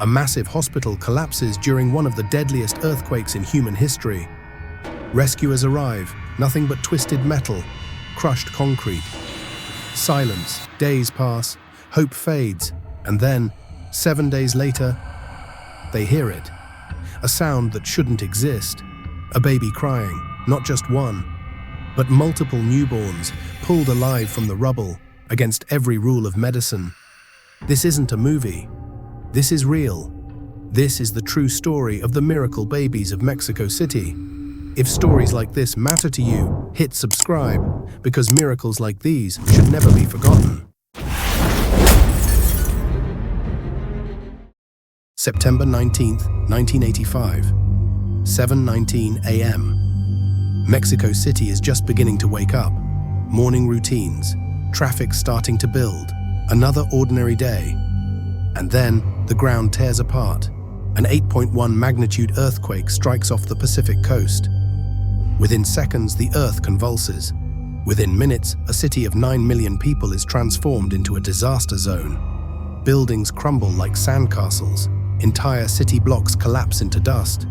A massive hospital collapses during one of the deadliest earthquakes in human history. Rescuers arrive, nothing but twisted metal, crushed concrete. Silence, days pass, hope fades, and then, 7 days later, they hear it. A sound that shouldn't exist. A baby crying, not just one, but multiple newborns pulled alive from the rubble against every rule of medicine. This isn't a movie. This is real. This is the true story of the miracle babies of Mexico City. If stories like this matter to you, hit subscribe, because miracles like these should never be forgotten. September 19th, 1985, 7:19 a.m. Mexico City is just beginning to wake up. Morning routines, traffic starting to build, another ordinary day. And then the ground tears apart. An 8.1 magnitude earthquake strikes off the Pacific coast. Within seconds, the earth convulses. Within minutes, a city of 9 million people is transformed into a disaster zone. Buildings crumble like sandcastles. Entire city blocks collapse into dust.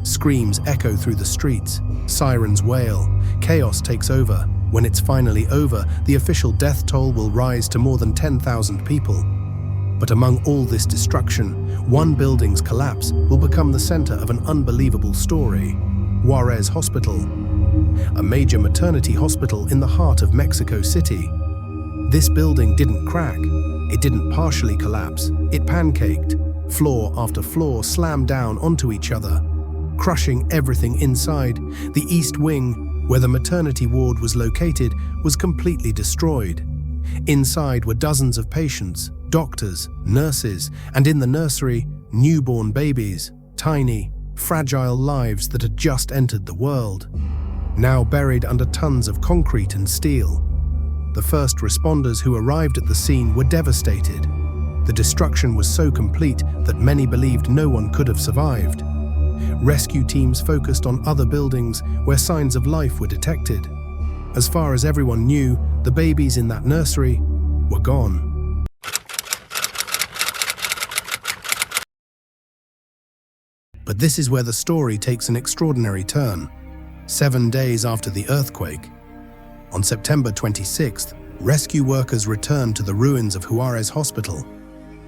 Screams echo through the streets. Sirens wail. Chaos takes over. When it's finally over, the official death toll will rise to more than 10,000 people. But among all this destruction, one building's collapse will become the center of an unbelievable story. Juárez Hospital, a major maternity hospital in the heart of Mexico City. This building didn't crack. It didn't partially collapse. It pancaked. Floor after floor slammed down onto each other, crushing everything inside. The east wing, where the maternity ward was located, was completely destroyed. Inside were dozens of patients, doctors, nurses, and in the nursery, newborn babies, tiny, fragile lives that had just entered the world, now buried under tons of concrete and steel. The first responders who arrived at the scene were devastated. The destruction was so complete that many believed no one could have survived. Rescue teams focused on other buildings where signs of life were detected. As far as everyone knew, the babies in that nursery were gone. But this is where the story takes an extraordinary turn. 7 days after the earthquake, on September 26th, rescue workers returned to the ruins of Juárez Hospital.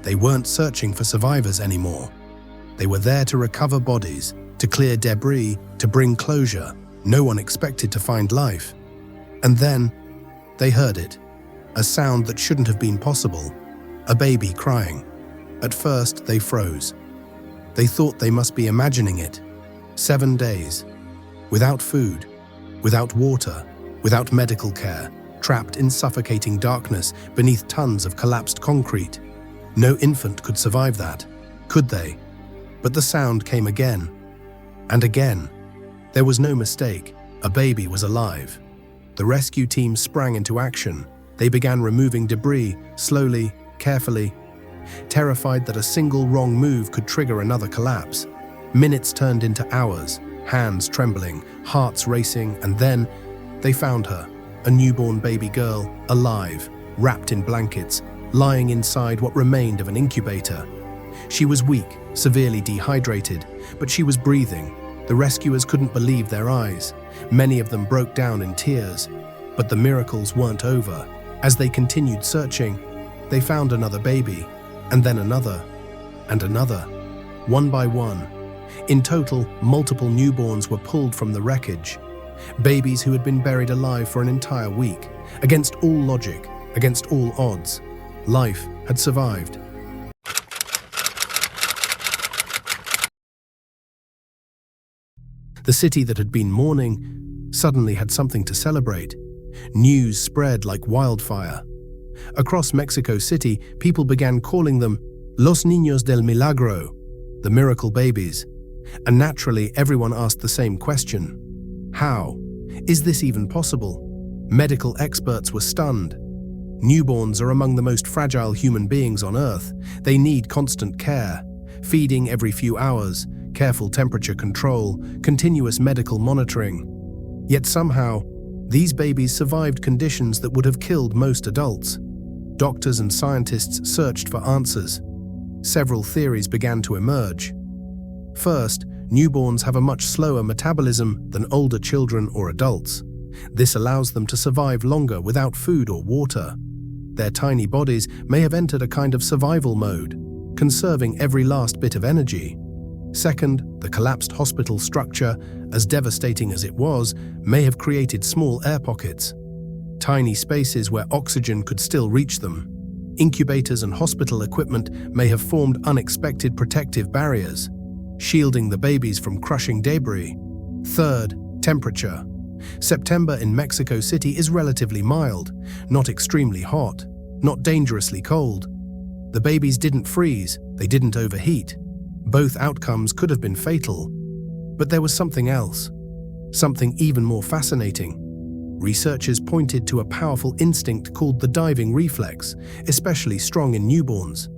They weren't searching for survivors anymore. They were there to recover bodies, to clear debris, to bring closure. No one expected to find life. And then, they heard it. A sound that shouldn't have been possible. A baby crying. At first, they froze. They thought they must be imagining it. 7 days. Without food, without water, without medical care, trapped in suffocating darkness beneath tons of collapsed concrete. No infant could survive that, could they? But the sound came again. And again. There was no mistake. A baby was alive. The rescue team sprang into action. They began removing debris, slowly, carefully, terrified that a single wrong move could trigger another collapse. Minutes turned into hours, hands trembling, hearts racing, and then they found her, a newborn baby girl, alive, wrapped in blankets, lying inside what remained of an incubator. She was weak, severely dehydrated, but she was breathing. The rescuers couldn't believe their eyes. Many of them broke down in tears. But the miracles weren't over. As they continued searching, they found another baby, and then another, and another, one by one. In total, multiple newborns were pulled from the wreckage. Babies who had been buried alive for an entire week. Against all logic, against all odds, life had survived. The city that had been mourning suddenly had something to celebrate. News spread like wildfire. Across Mexico City, people began calling them Los Niños del Milagro, the miracle babies. And naturally, everyone asked the same question. How? Is this even possible? Medical experts were stunned. Newborns are among the most fragile human beings on Earth. They need constant care, feeding every few hours, careful temperature control, continuous medical monitoring. Yet somehow, these babies survived conditions that would have killed most adults. Doctors and scientists searched for answers. several theories began to emerge. First, newborns have a much slower metabolism than older children or adults. This allows them to survive longer without food or water. Their tiny bodies may have entered a kind of survival mode, conserving every last bit of energy. Second, the collapsed hospital structure, as devastating as it was, may have created small air pockets, tiny spaces where oxygen could still reach them. Incubators and hospital equipment may have formed unexpected protective barriers, shielding the babies from crushing debris. Third, temperature. September in Mexico City is relatively mild, not extremely hot, not dangerously cold. The babies didn't freeze, they didn't overheat. Both outcomes could have been fatal. But there was something else, something even more fascinating. Researchers pointed to a powerful instinct called the diving reflex, especially strong in newborns.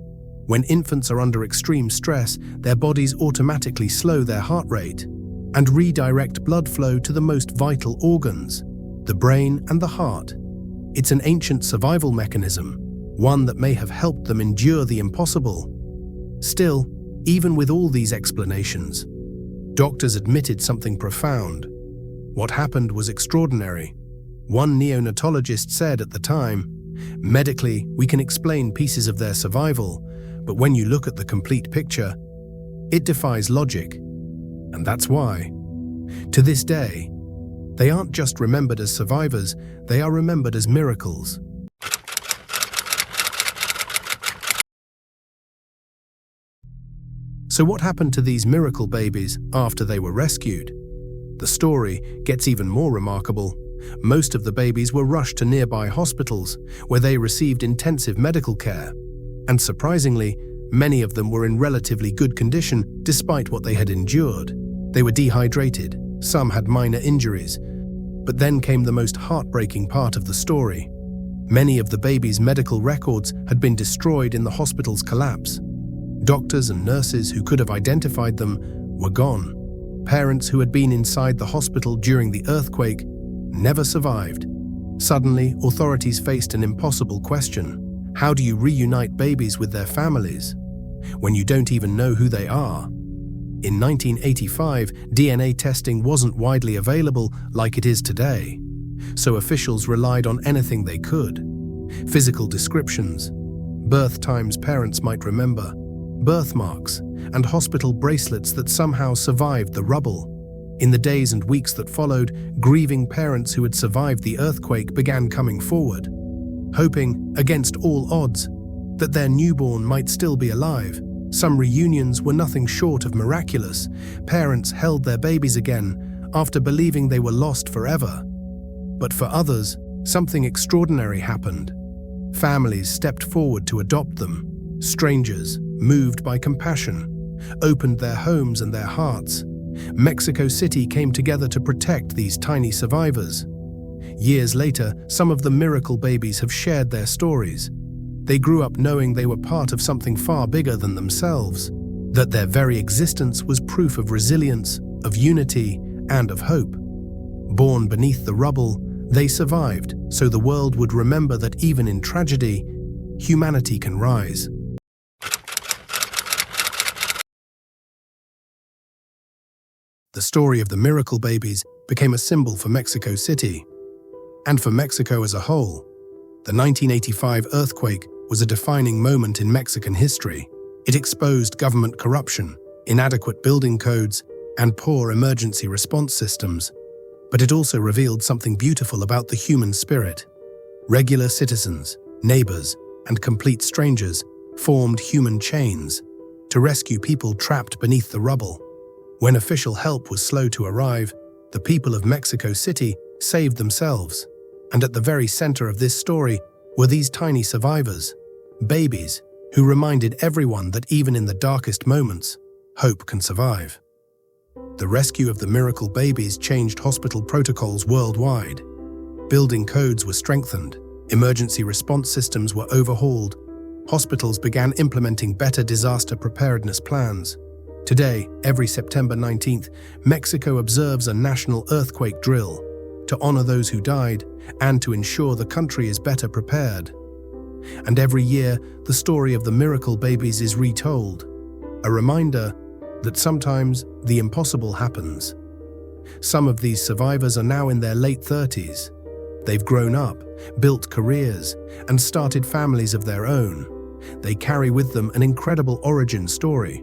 When infants are under extreme stress, their bodies automatically slow their heart rate and redirect blood flow to the most vital organs, the brain and the heart. It's an ancient survival mechanism, one that may have helped them endure the impossible. Still, even with all these explanations, doctors admitted something profound. What happened was extraordinary. One neonatologist said at the time, "Medically, we can explain pieces of their survival, but when you look at the complete picture, it defies logic." And that's why, to this day, they aren't just remembered as survivors, they are remembered as miracles. So what happened to these miracle babies after they were rescued? The story gets even more remarkable. Most of the babies were rushed to nearby hospitals, where they received intensive medical care. And surprisingly, many of them were in relatively good condition despite what they had endured. They were dehydrated, some had minor injuries. But then came the most heartbreaking part of the story. Many of the babies' medical records had been destroyed in the hospital's collapse. Doctors and nurses who could have identified them were gone. Parents who had been inside the hospital during the earthquake never survived. Suddenly, authorities faced an impossible question. How do you reunite babies with their families when you don't even know who they are? In 1985, DNA testing wasn't widely available like it is today, so officials relied on anything they could. Physical descriptions, birth times parents might remember, birthmarks, and hospital bracelets that somehow survived the rubble. In the days and weeks that followed, grieving parents who had survived the earthquake began coming forward, hoping, against all odds, that their newborn might still be alive. Some reunions were nothing short of miraculous. Parents held their babies again after believing they were lost forever. But for others, something extraordinary happened. Families stepped forward to adopt them. Strangers, moved by compassion, opened their homes and their hearts. Mexico City came together to protect these tiny survivors. Years later, some of the miracle babies have shared their stories. They grew up knowing they were part of something far bigger than themselves, that their very existence was proof of resilience, of unity, and of hope. Born beneath the rubble, they survived, so the world would remember that even in tragedy, humanity can rise. The story of the miracle babies became a symbol for Mexico City, and for Mexico as a whole. The 1985 earthquake was a defining moment in Mexican history. It exposed government corruption, inadequate building codes, and poor emergency response systems. But it also revealed something beautiful about the human spirit. Regular citizens, neighbors, and complete strangers formed human chains to rescue people trapped beneath the rubble. When official help was slow to arrive, the people of Mexico City saved themselves. And at the very center of this story were these tiny survivors, babies, who reminded everyone that even in the darkest moments, hope can survive. The rescue of the miracle babies changed hospital protocols worldwide. Building codes were strengthened, emergency response systems were overhauled, hospitals began implementing better disaster preparedness plans. Today, every September 19th, Mexico observes a national earthquake drill to honor those who died and to ensure the country is better prepared. And every year, the story of the miracle babies is retold, a reminder that sometimes the impossible happens. Some of these survivors are now in their late 30s. They've grown up, built careers, and started families of their own. They carry with them an incredible origin story,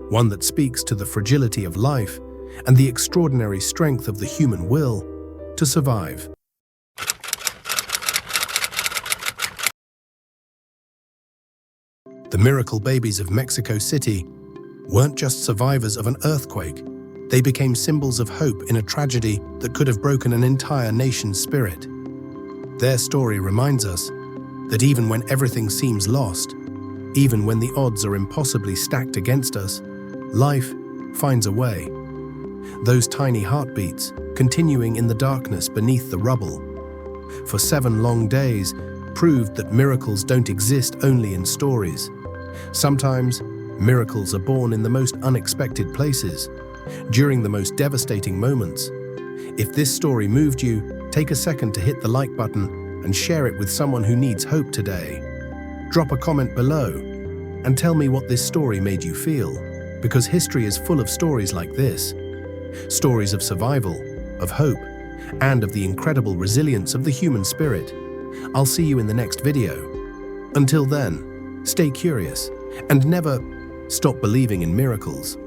one that speaks to the fragility of life and the extraordinary strength of the human will to survive. The miracle babies of Mexico City weren't just survivors of an earthquake. They became symbols of hope in a tragedy that could have broken an entire nation's spirit. Their story reminds us that even when everything seems lost, even when the odds are impossibly stacked against us, life finds a way. Those tiny heartbeats continuing in the darkness beneath the rubble for 7 long days proved that miracles don't exist only in stories. Sometimes, miracles are born in the most unexpected places, during the most devastating moments. If this story moved you, take a second to hit the like button and share it with someone who needs hope today. Drop a comment below and tell me what this story made you feel, because history is full of stories like this. Stories of survival, of hope, and of the incredible resilience of the human spirit. I'll see you in the next video. Until then, stay curious and never stop believing in miracles.